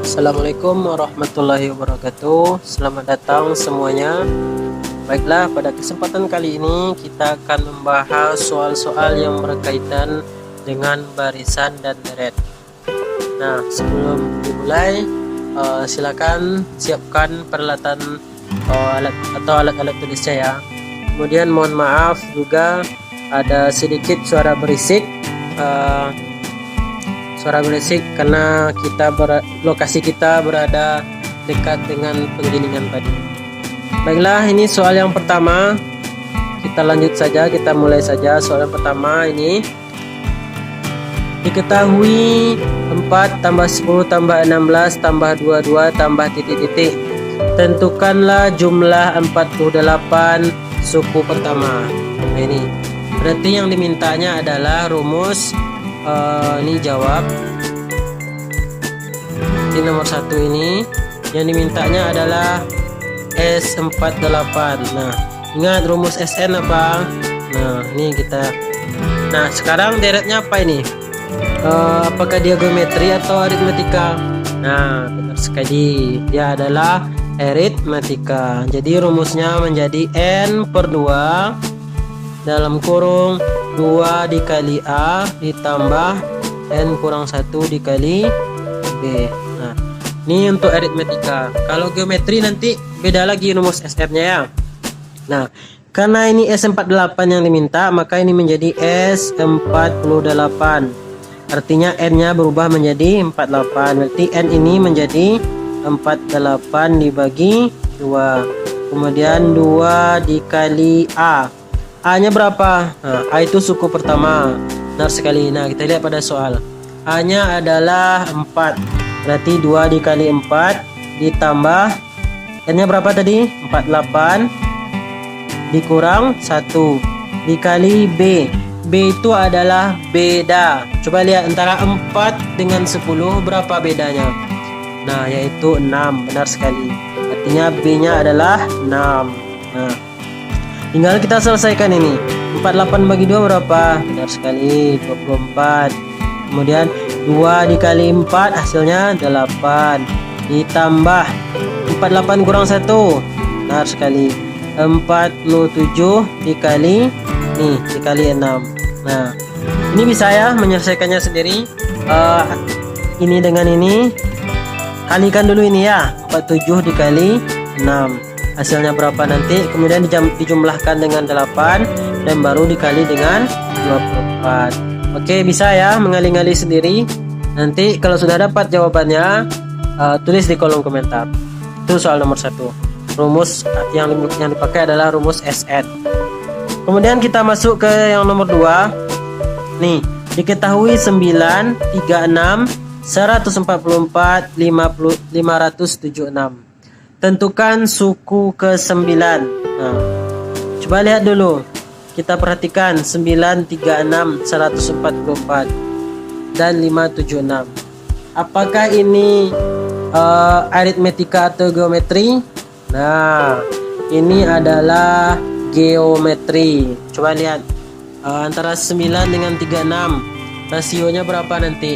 Assalamualaikum warahmatullahi wabarakatuh. Selamat datang semuanya. Baiklah, pada kesempatan kali ini kita akan membahas soal-soal yang berkaitan dengan barisan dan deret. Nah, sebelum dimulai, silakan siapkan peralatan alat-alat tulisnya ya. Kemudian mohon maaf juga ada sedikit suara berisik. Karena lokasi kita berada dekat dengan penggilingan tadi. Baiklah, ini soal yang pertama. Kita lanjut saja, kita mulai saja. Soal yang pertama ini. Diketahui 4 tambah 10 tambah 16 tambah 22 tambah titik-titik. Tentukanlah jumlah 48 suku pertama. Nah, ini berarti yang dimintanya adalah rumus. Ini jawab. Di nomor 1 ini yang dimintanya adalah S48. Nah, ingat rumus SN apa? Nah, ini kita. Nah, sekarang deretnya apa ini? Apakah dia geometri atau aritmetika? Nah, benar sekali. Dia adalah aritmetika. Jadi rumusnya menjadi N per 2 dalam kurung 2 dikali A ditambah N kurang 1 dikali B. Nah, ini untuk aritmetika. Kalau geometri nanti beda lagi rumus SR-nya ya. Nah, karena ini S48 yang diminta, maka ini menjadi S48. Artinya N-nya berubah menjadi 48. Berarti N ini menjadi 48 dibagi 2. Kemudian 2 dikali A. A-nya berapa? Nah, A itu suku pertama. Benar sekali. Nah, kita lihat pada soal. A-nya adalah 4. Berarti 2 dikali 4 ditambah N-nya berapa tadi? 48 dikurang 1 dikali B. B itu adalah beda. Coba lihat antara 4 dengan 10 berapa bedanya? Nah, yaitu 6. Benar sekali. Artinya B-nya adalah 6. Nah, tinggal kita selesaikan ini. 48 bagi 2 berapa? Benar sekali, 24. Kemudian 2 dikali 4 hasilnya 8. Ditambah 48 kurang 1. Benar sekali. 47 dikali dikali 6. Nah, ini bisa ya menyelesaikannya sendiri. Ini dengan ini kalikan dulu ini ya. 47 dikali 6. Hasilnya berapa nanti, kemudian dijumlahkan dengan 8 dan baru dikali dengan 24. Oke, bisa ya mengali-ngali sendiri. Nanti kalau sudah dapat jawabannya, tulis di kolom komentar. Itu soal nomor 1. Rumus yang dipakai adalah rumus SN. Kemudian kita masuk ke yang nomor 2. Nih, diketahui 9, 36, 144, 576. Tentukan suku ke-9. Nah, coba lihat dulu. Kita perhatikan 9, 36, 144 dan 576. Apakah ini aritmetika atau geometri? Nah, ini adalah geometri. Coba lihat antara 9 dengan 36. Rasionya berapa nanti?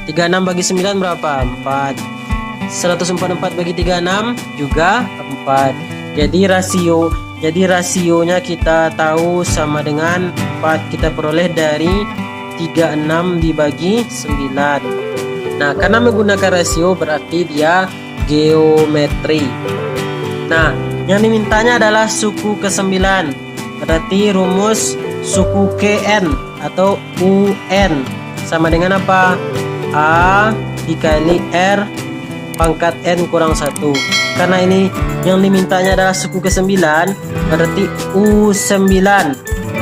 36 bagi 9 berapa? 4. 144 bagi 36 juga 4. Jadi rasionya kita tahu sama dengan 4. Kita peroleh dari 36 dibagi 9. Nah, karena menggunakan rasio berarti dia geometri. Nah, yang dimintanya adalah suku ke-9. Berarti rumus suku KN atau UN sama dengan apa? A dikali R pangkat N kurang 1. Karena ini yang dimintanya adalah suku ke-9, berarti U9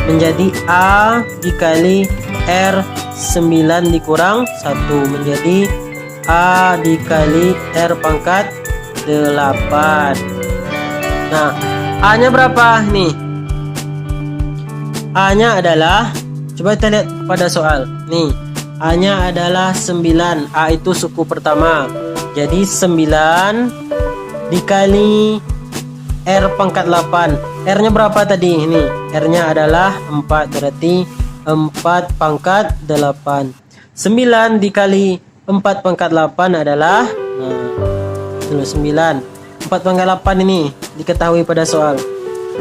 menjadi A dikali R9 dikurang 1 menjadi A dikali R pangkat 8. Nah, A-nya berapa nih? A-nya adalah, coba kita lihat pada soal. Nih, A-nya adalah 9. A itu suku pertama. Jadi 9 dikali R pangkat 8. R-nya berapa tadi? Ini R-nya adalah 4. Berarti 4 pangkat 8. 9 dikali 4 pangkat 8 adalah Nah, itu 9. 4 pangkat 8 ini diketahui pada soal.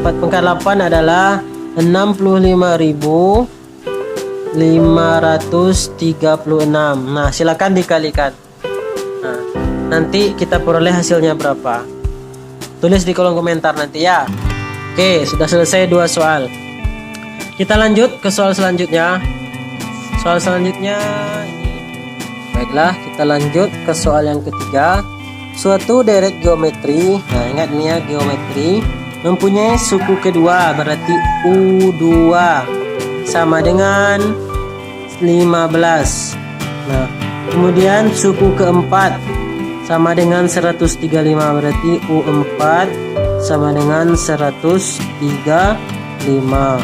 4 pangkat 8 adalah 65.536. Nah, silakan dikalikan. Nah, nanti kita peroleh hasilnya berapa. Tulis di kolom komentar nanti ya. Oke, sudah selesai 2 soal. Kita lanjut ke soal selanjutnya. Soal selanjutnya ini. Baiklah, kita lanjut ke soal yang ketiga. Suatu deret geometri. Nah, ingat nih ya, geometri mempunyai suku kedua, berarti U2 sama dengan 15. Nah, kemudian suku keempat sama dengan 135, berarti U4 sama dengan 135.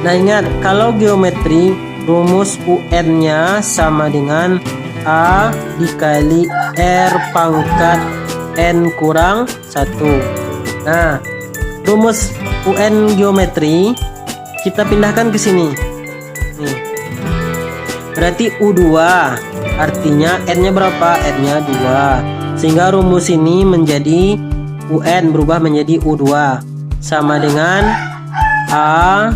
Nah, ingat kalau geometri rumus UN-nya sama dengan A dikali R pangkat N kurang 1. Nah, rumus UN geometri kita pindahkan ke sini. Nih. Berarti U2 artinya N-nya berapa? N-nya 2. Sehingga rumus ini menjadi UN berubah menjadi U2 sama dengan A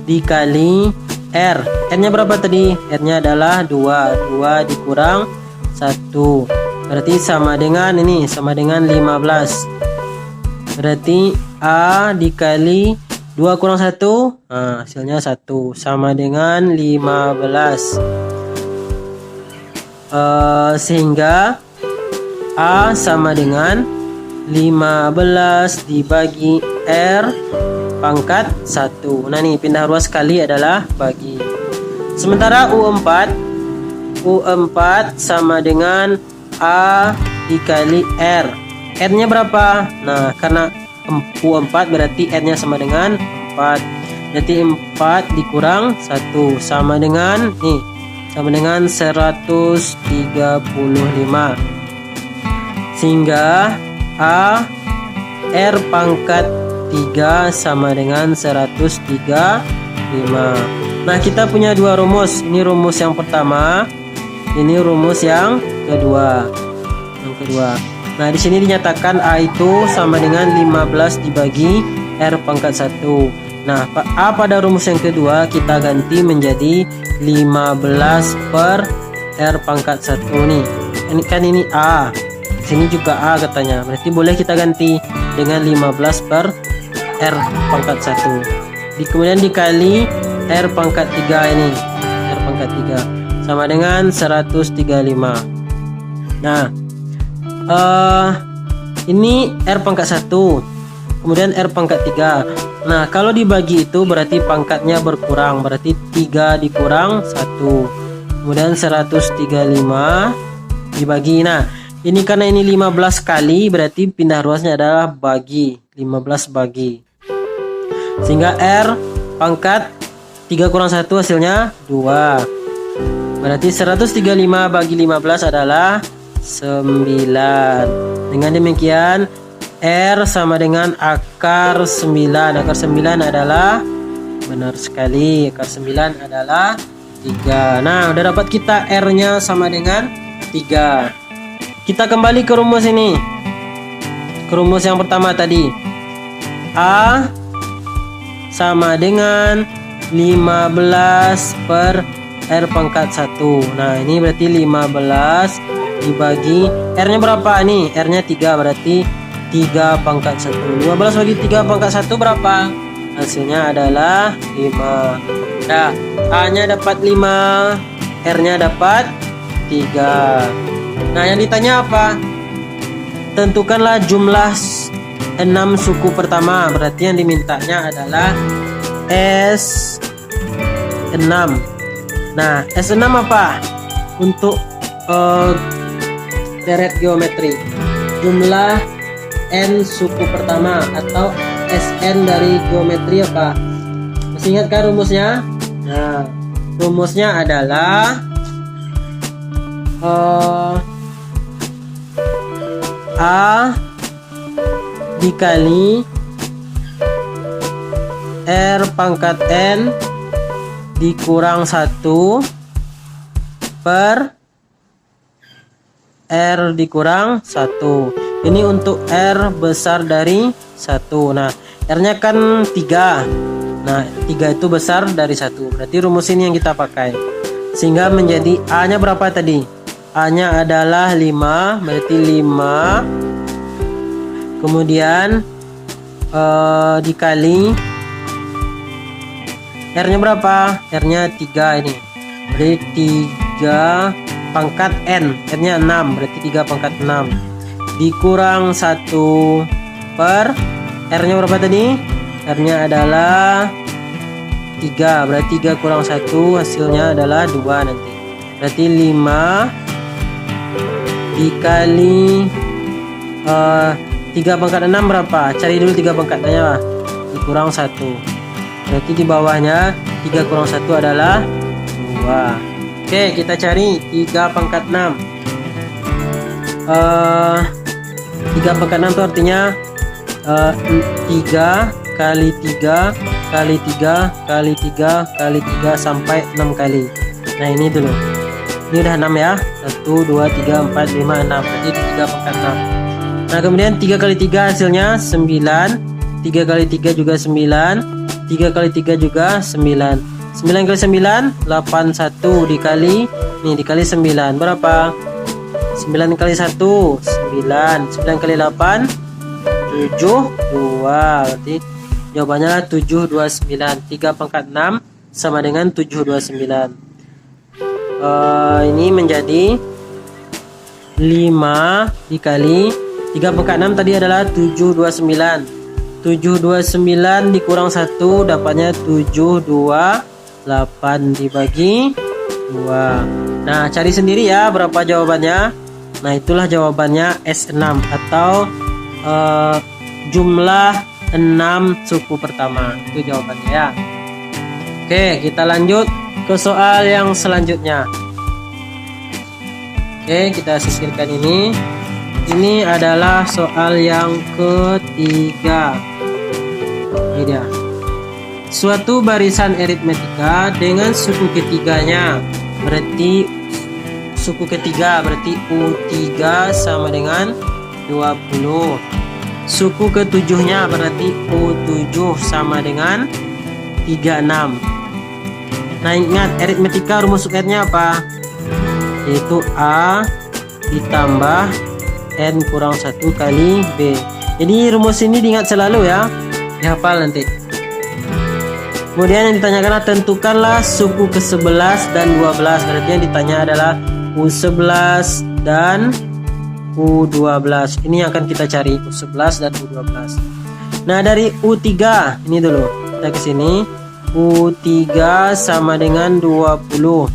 dikali R. N-nya berapa tadi? N-nya adalah 2. 2 dikurang 1. Berarti sama dengan ini, sama dengan 15. Berarti A dikali 2 kurang 1, nah, hasilnya 1 sama dengan 15. Sehingga A sama dengan 15 dibagi R pangkat 1. Nah, nih pindah ruas kali adalah bagi. Sementara U4 sama dengan A dikali R. R-nya berapa? Nah, karena U4 berarti R-nya sama dengan 4. Berarti 4 dikurang 1 sama dengan nih, sama dengan 135. Sehingga A R pangkat 3 sama dengan 135. Nah, kita punya 2 rumus. Ini rumus yang pertama, ini rumus yang kedua. Nah, di sini dinyatakan A itu sama dengan 15 dibagi R pangkat 1. Nah, A pada rumus yang kedua kita ganti menjadi 15 per R pangkat 1 nih. Ini kan ini A. Sini juga A katanya. Berarti boleh kita ganti dengan 15 per R pangkat 1. Kemudian dikali R pangkat 3 ini. R pangkat 3 sama dengan 135. Nah, ini R pangkat 1, kemudian R pangkat 3. Nah, kalau dibagi itu berarti pangkatnya berkurang, berarti 3 dikurang 1. Kemudian 135 dibagi. Nah, ini karena ini 15 kali, berarti pindah ruasnya adalah bagi. 15 bagi. Sehingga R pangkat 3 kurang 1 hasilnya 2. Berarti 135 bagi 15 adalah 9. Dengan demikian R sama dengan akar 9. Akar 9 adalah, benar sekali, akar 9 adalah 3. Nah, udah dapat kita R-nya sama dengan 3. Kita kembali ke rumus ini. Ke rumus yang pertama tadi. A sama dengan 15 per R pangkat 1. Nah, ini berarti 15 dibagi R-nya berapa nih? R-nya 3, berarti 3 pangkat 1. 15 bagi 3 pangkat 1 berapa? Hasilnya adalah 5. Nah, A-nya dapat 5, R-nya dapat 3. Nah, yang ditanya apa? Tentukanlah jumlah 6 suku pertama. Berarti yang dimintanya adalah S6. Nah, S6 apa? Untuk deret geometri, jumlah N suku pertama atau Sn dari geometri apa? Masih ingat kan rumusnya? Nah, rumusnya adalah A dikali R pangkat N dikurang 1 per R dikurang 1. Ini untuk R besar dari 1. Nah, R-nya kan 3. Nah, 3 itu besar dari 1. Berarti rumus ini yang kita pakai. Sehingga menjadi A-nya berapa tadi? A-nya adalah 5. Berarti 5. Kemudian dikali R-nya berapa? R-nya 3 ini. Berarti 3 pangkat N. R-nya 6. Berarti 3 pangkat 6. Dikurang 1 per R-nya berapa tadi? R-nya adalah 3. Berarti 3 kurang 1 hasilnya adalah 2 nanti. Berarti 5 dikali 3 pangkat 6 berapa? Cari dulu 3 pangkat 6 dikurang 1. Berarti di bawahnya 3 kurang 1 adalah 2. Oke, kita cari 3 pangkat 6. 3 pangkat 6 itu artinya 3 kali 3 kali 3 kali 3 kali 3 sampai 6 kali. Nah, ini dulu. Ini udah 6 ya. 1, 2, 3, 4, 5, 6. Berarti 3 pangkat 6. Nah, kemudian 3 kali 3 hasilnya 9. 3 kali 3 juga 9. 3 kali 3 juga 9. 9 kali 9 81 dikali nih dikali 9 berapa? 9 kali 1 9. 9 kali 8 72. Berarti jawabannya 729. 3 pangkat 6 sama dengan 729. Ini menjadi 5 dikali 3 pangkat 6 tadi adalah 729. 729 dikurang 1 dapatnya 728 dibagi 2. Nah, cari sendiri ya berapa jawabannya. Nah, itulah jawabannya S6 atau jumlah 6 suku pertama. Itu jawabannya ya. Oke, kita lanjut ke soal yang selanjutnya. Oke, kita sisirkan ini. Ini adalah soal yang ketiga. Ini dia. Suatu barisan aritmetika dengan suku ketiganya. Berarti suku ketiga berarti U3 sama dengan 20. Suku ketujuhnya berarti U7 sama dengan 36. Nah, ingat aritmetika rumus UN-nya apa? Yaitu A ditambah N kurang 1 kali B. Jadi rumus ini diingat selalu ya. Dihafal nanti. Kemudian yang ditanyakan adalah tentukanlah suku ke-11 dan 12. Berarti yang ditanya adalah U11 dan U12. Ini yang akan kita cari, U11 dan U12. Nah, dari U3 ini dulu. Kita ke sini. U3 sama dengan 20.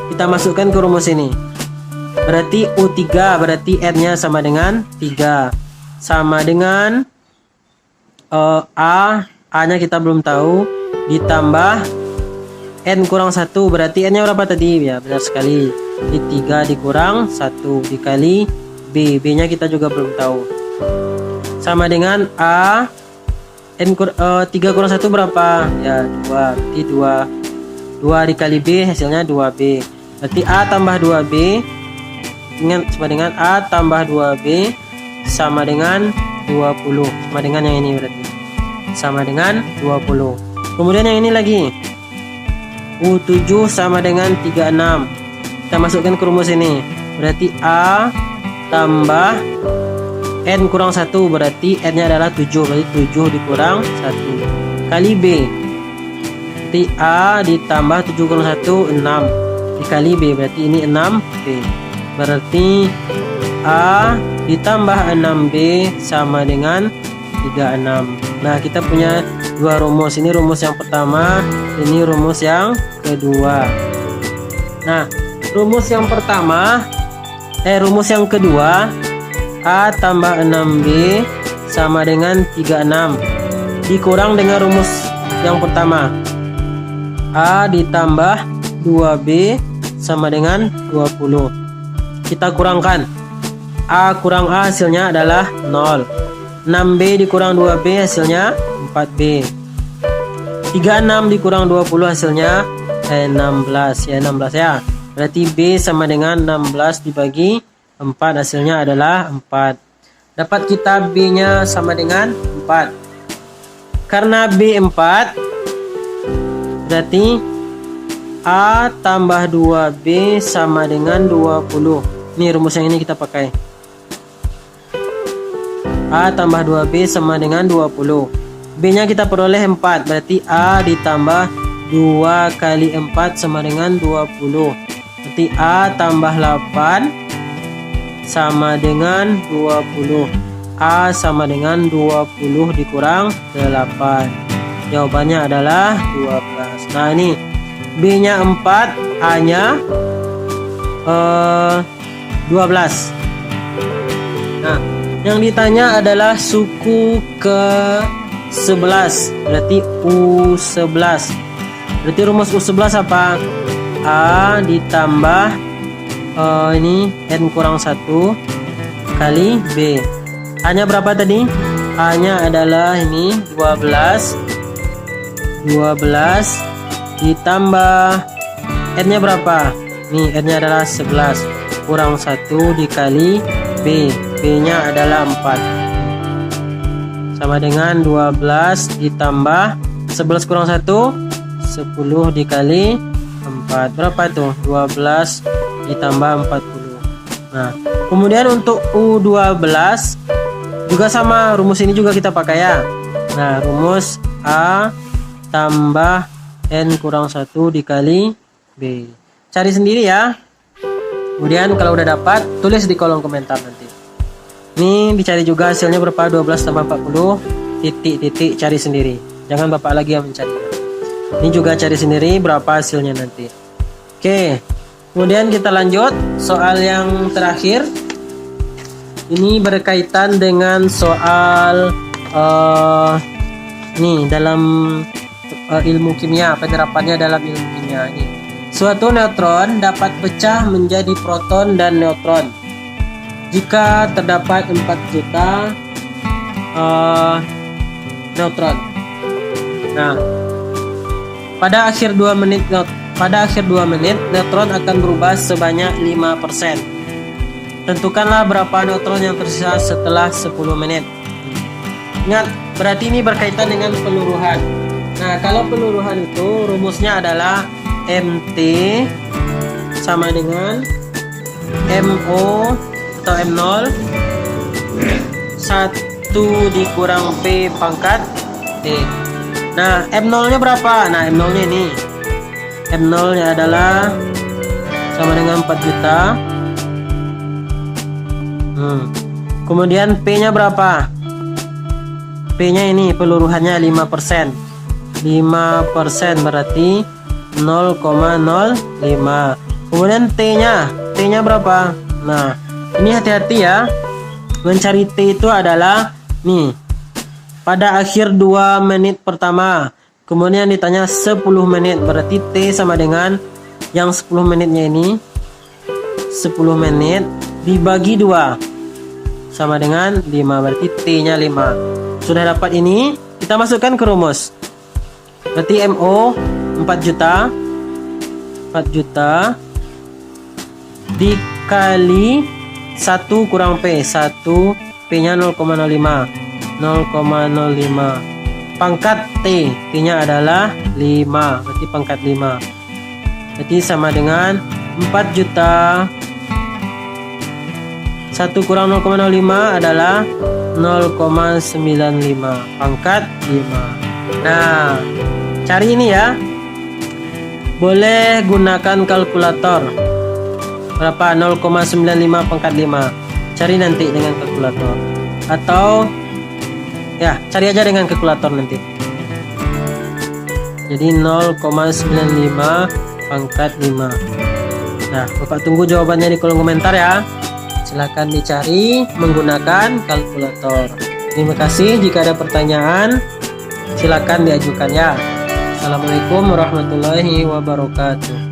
Kita masukkan ke rumus ini. Berarti U3 berarti N-nya sama dengan 3. Sama dengan A-nya kita belum tahu. Ditambah N kurang 1 berarti N-nya berapa tadi? Ya, benar sekali. Di 3 dikurang 1 dikali B. B-nya kita juga belum tahu. Sama dengan A. 3 kurang 1 berapa? Ya, 2. Berarti 2 dikali B hasilnya 2B. Berarti A tambah 2B. Ingat sama dengan A tambah 2B sama dengan 20. Sama dengan yang ini berarti. Sama dengan 20. Kemudian yang ini lagi. U7 sama dengan 36. Kita masukkan ke rumus ini. Berarti A tambah N kurang 1 berarti N-nya adalah 7. Berarti 7 dikurang 1 kali B. Berarti A ditambah 7 kurang 1 6 dikali B. Berarti ini 6B. Berarti A ditambah 6B sama dengan 36. Nah, kita punya dua rumus. Ini rumus yang pertama, ini rumus yang kedua. Nah, rumus yang pertama rumus yang kedua, A tambah 6B sama dengan 36 dikurang dengan rumus yang pertama, A ditambah 2B sama dengan 20. Kita kurangkan. A kurang A hasilnya adalah 0. 6B dikurang 2B hasilnya 4B. 36 dikurang 20 hasilnya 16 ya, 16 ya. Berarti B sama dengan 16 dibagi 4 hasilnya adalah 4. Dapat kita B-nya sama dengan 4. Karena B 4, berarti A tambah 2B sama dengan 20. Ini rumus yang ini kita pakai. A tambah 2B sama dengan 20. B-nya kita peroleh 4, berarti A ditambah 2 kali 4 sama dengan 20. Berarti A tambah 8 sama dengan 20. A sama dengan 20 dikurang 8. Jawabannya adalah 12. Nah ini B-nya 4, A-nya 12. Nah, yang ditanya adalah suku ke 11, berarti U11. Berarti rumus U11 apa? A ditambah ini N kurang 1 kali B. A nya berapa tadi? A nya adalah ini 12 ditambah N nya berapa? Nih N nya adalah 11 kurang 1 dikali B. B nya adalah 4 sama dengan 12 ditambah 11 kurang 1 10 dikali 4. Berapa itu? 12 ditambah 40. Nah, kemudian untuk U12 juga sama, rumus ini juga kita pakai ya. Nah, rumus A tambah N kurang 1 dikali B. Cari sendiri ya. Kemudian kalau udah dapat, tulis di kolom komentar nanti. Ini dicari juga hasilnya berapa? 12 tambah 40 titik-titik, cari sendiri. Jangan Bapak lagi yang mencari. Ini juga cari sendiri berapa hasilnya nanti. Oke, kemudian kita lanjut soal yang terakhir. Ini berkaitan dengan soal nih dalam ilmu kimia, penerapannya dalam ilmu kimia ini. Suatu neutron dapat pecah menjadi proton dan neutron jika terdapat 4 juta neutron. Nah, pada akhir 2 menit neutron akan berubah sebanyak 5%. Tentukanlah berapa neutron yang tersisa setelah 10 menit. Ingat, berarti ini berkaitan dengan peluruhan. Nah, kalau peluruhan itu rumusnya adalah MT sama dengan MO atau M0 1 dikurang P pangkat T. Nah, M0 nya berapa? Nah, M0 nya ini, M0 nya adalah sama dengan 4 juta. Kemudian P nya berapa? P nya ini peluruhannya 5%. 5% berarti 0,05. Kemudian T nya berapa? Nah, ini hati-hati ya. Mencari T itu adalah nih, pada akhir 2 menit pertama. Kemudian ditanya 10 menit, berarti T sama dengan yang 10 menitnya ini, 10 menit dibagi 2 sama dengan 5, berarti T nya 5. Sudah dapat ini, kita masukkan ke rumus. Berarti MO 4 juta dikali 1 kurang P. 1 P nya 0,05 pangkat T. T nya adalah 5, berarti pangkat 5. Berarti sama dengan 4 juta 1 kurang 0,05 adalah 0,95 pangkat 5. Nah, cari ini ya. Boleh gunakan kalkulator. Berapa? 0,95 pangkat 5. Cari nanti dengan kalkulator. Atau ya, cari aja dengan kalkulator nanti. Jadi 0,95 pangkat 5. Nah, Bapak tunggu jawabannya di kolom komentar ya. Silahkan dicari menggunakan kalkulator. Terima kasih. Jika ada pertanyaan, silakan diajukan ya. Assalamualaikum warahmatullahi wabarakatuh.